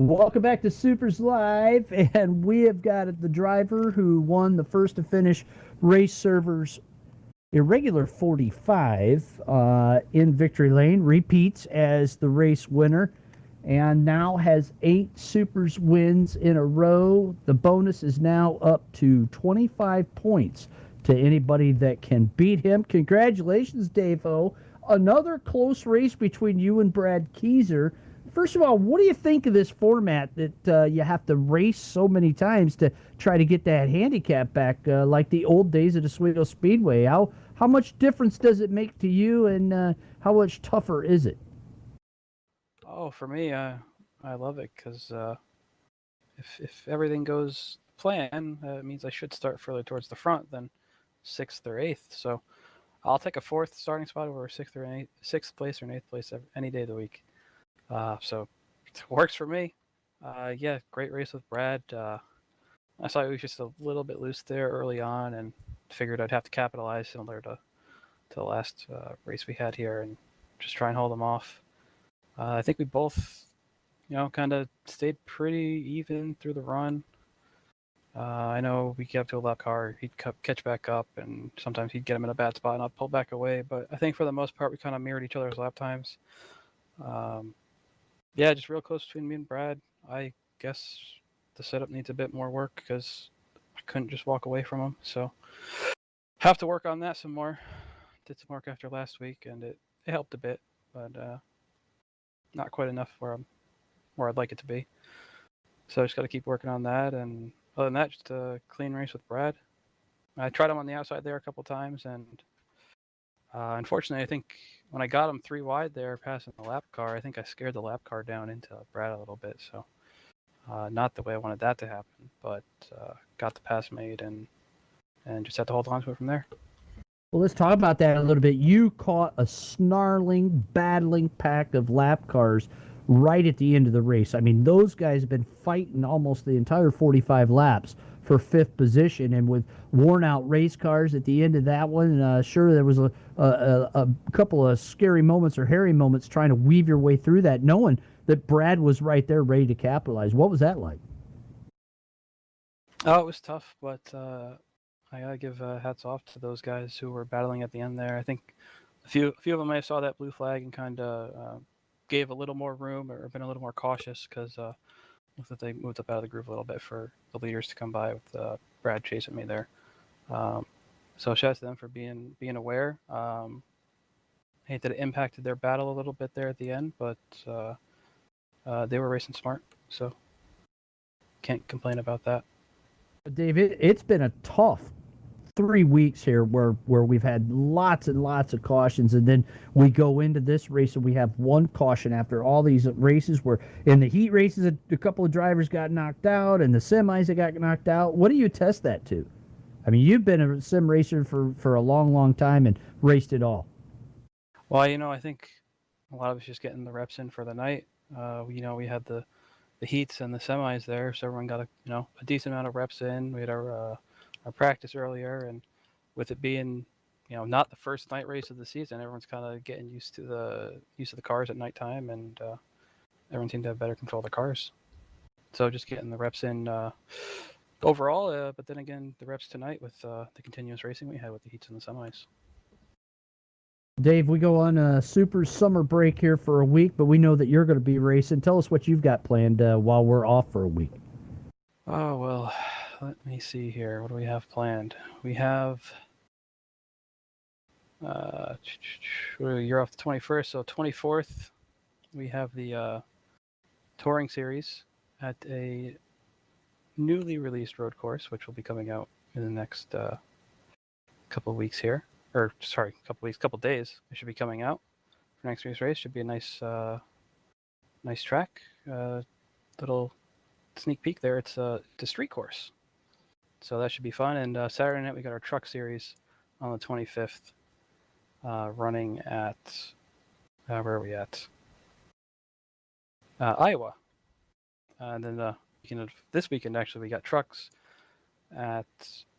Welcome back to Supers Live, and we have got the driver who won the first to finish Race Server's irregular 45 in Victory Lane, repeats as the race winner, and now has 8 Supers wins in a row. The bonus is now up to 25 points to anybody that can beat him. Congratulations, Dave-O. Another close race between you and Brad Keyser. First of all, what do you think of this format that you have to race so many times to try to get that handicap back, like the old days at Oswego Speedway? How much difference does it make to you, and how much tougher is it? Oh, for me, I love it because if everything goes plan, it means I should start further towards the front than sixth or eighth. So I'll take a fourth starting spot over sixth place or eighth place any day of the week. So it works for me. Yeah, great race with Brad. I saw he was just a little bit loose there early on, and figured I'd have to capitalize similar to the last race we had here, and just try and hold him off. I think we both, kind of stayed pretty even through the run. I know we get up to a lap car, he'd catch back up, and sometimes he'd get him in a bad spot, and I'd pull back away. But I think for the most part, we kind of mirrored each other's lap times. Um, yeah, just real close between me and Brad. I guess the setup needs a bit more work because I couldn't just walk away from him. So have to work on that some more. Did some work after last week, and it helped a bit, but not quite enough where I'd like it to be. So I just got to keep working on that. And other than that, just a clean race with Brad. I tried him on the outside there a couple times, and unfortunately, I think when I got him 3 wide there, passing the lap car, I think I scared the lap car down into Brad a little bit. So not the way I wanted that to happen, but got the pass made and just had to hold on to it from there. Well, let's talk about that a little bit. You caught a snarling, battling pack of lap cars right at the end of the race. I mean, those guys have been fighting almost the entire 45 laps for fifth position, and with worn-out race cars at the end of that one, sure, there was a couple of scary moments or hairy moments trying to weave your way through that, knowing that Brad was right there ready to capitalize. What was that like? Oh, it was tough, but I gotta give hats off to those guys who were battling at the end there. I think a few of them may have saw that blue flag and kind of gave a little more room or been a little more cautious because that they moved up out of the groove a little bit for the leaders to come by with Brad chasing me there. Um, so shout out to them for being aware. I hate that it impacted their battle a little bit there at the end, but they were racing smart, so can't complain about that. Dave, it's been a tough 3 weeks here where we've had lots and lots of cautions, and then we go into this race and we have one caution after all these races where in the heat races a couple of drivers got knocked out and the semis that got knocked out. What do you test that to? I mean, you've been a sim racer for a long time and raced it all. Well, I think a lot of us just getting the reps in for the night. We had the heats and the semis there, so everyone got a decent amount of reps in. We had our practice earlier, and with it being not the first night race of the season, everyone's kind of getting used to the cars at nighttime, and everyone seemed to have better control of the cars. So just getting the reps in overall, but then again, the reps tonight with the continuous racing we had with the heats and the semis. Dave, we go on a super summer break here for a week, but we know that you're going to be racing. Tell us what you've got planned while we're off for a week. Oh, well, let me see here. What do we have planned? We have you're off the 21st, so 24th we have the touring series at a newly released road course, which will be coming out in the next couple of weeks here. Or sorry, couple days. It should be coming out for next week's race. Should be a nice track. Little sneak peek there. It's a street course, so that should be fun. And Saturday night we got our truck series on the 25th, running at where are we at? Iowa. And then this weekend actually we got trucks at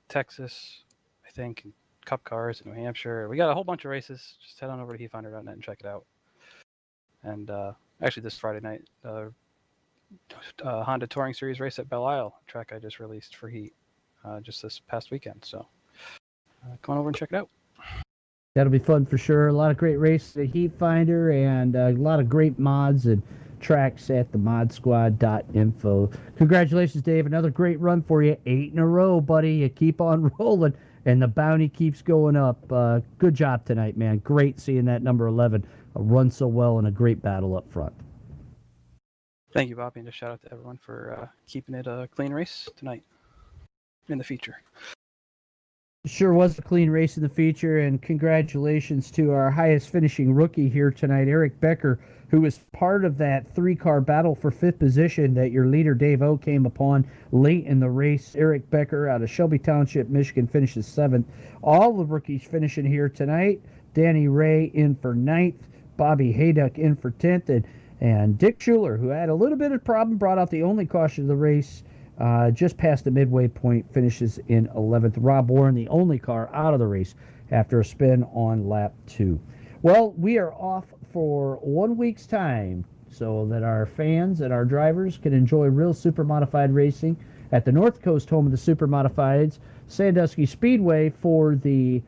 Texas, I think, and Cup cars in New Hampshire. We got a whole bunch of races. Just head on over to heatfinder.net and check it out. And actually, this Friday night, Honda Touring Series race at Belle Isle, a track I just released for heat just this past weekend. So come on over and check it out. That'll be fun for sure. A lot of great races at Heat Finder and a lot of great mods and tracks at the modsquad.info. Congratulations, Dave. Another great run for you. 8 in a row, buddy. You keep on rolling, and the bounty keeps going up. Good job tonight, man. Great seeing that number 11 run so well in a great battle up front. Thank you, Bobby, and just shout out to everyone for keeping it a clean race tonight in the feature. Sure was a clean race in the feature, and congratulations to our highest finishing rookie here tonight, Eric Becker, who was part of that 3-car battle for 5th position that your leader Dave O came upon late in the race. Eric Becker out of Shelby Township, Michigan, finishes 7th. All the rookies finishing here tonight. Danny Ray in for 9th, Bobby Hayduck in for 10th, and Dick Schuler, who had a little bit of problem, brought out the only caution of the race, just past the midway point, finishes in 11th. Rob Warren, the only car out of the race after a spin on lap 2. Well, we are off for 1 week's time so that our fans and our drivers can enjoy real super modified racing at the North Coast home of the Super Modifieds, Sandusky Speedway, for the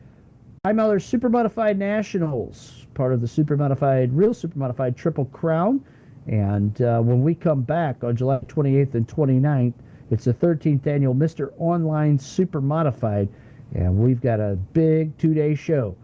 High Miler Super Modified Nationals, part of the Super Modified, Real Super Modified Triple Crown. And when we come back on July 28th and 29th, it's the 13th annual Mr. Online Super Modified, and we've got a big 2-day show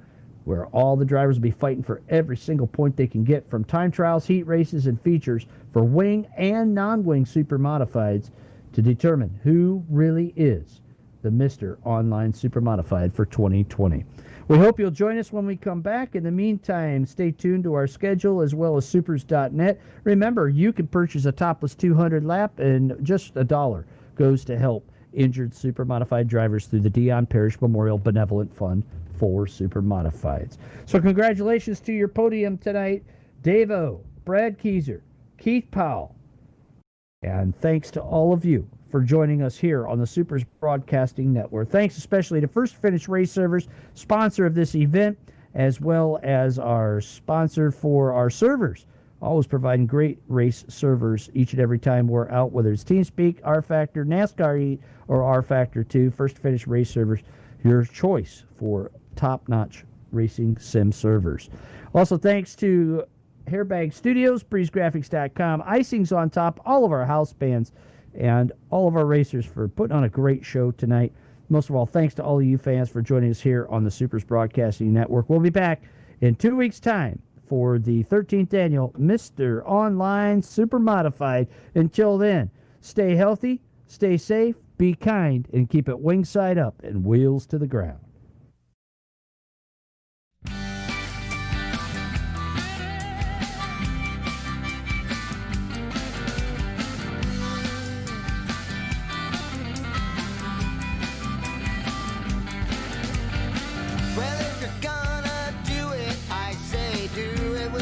where all the drivers will be fighting for every single point they can get from time trials, heat races, and features for wing and non-wing Super Modifieds to determine who really is the Mr. Online Super Modified for 2020. We hope you'll join us when we come back. In the meantime, stay tuned to our schedule as well as supers.net. Remember, you can purchase a topless 200 lap, and just $1 goes to help injured Super Modified drivers through the Dion Parish Memorial Benevolent Fund for Super Modifieds. So congratulations to your podium tonight, Dave O, Brad Keyser, Keith Powell, and thanks to all of you for joining us here on the Supers Broadcasting Network. Thanks especially to First Finish Race Servers, sponsor of this event, as well as our sponsor for our servers, always providing great race servers each and every time we're out, whether it's TeamSpeak, rFactor, NASCAR Heat, or rFactor 2. First Finish Race Servers, your choice for top-notch racing sim servers. Also, thanks to Hairbag Studios, BreezeGraphics.com, Icings on Top, all of our house bands, and all of our racers for putting on a great show tonight. Most of all, thanks to all of you fans for joining us here on the Supers Broadcasting Network. We'll be back in 2 weeks' time for the 13th annual Mr. Online Super Modified. Until then, stay healthy, stay safe, be kind, and keep it wing side up and wheels to the ground.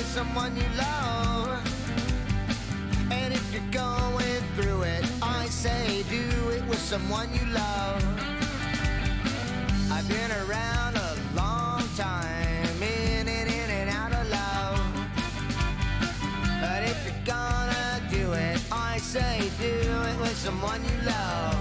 Someone you love, and if you're going through it, I say do it with someone you love. I've been around a long time, in and out of love, but if you're gonna do it, I say do it with someone you love.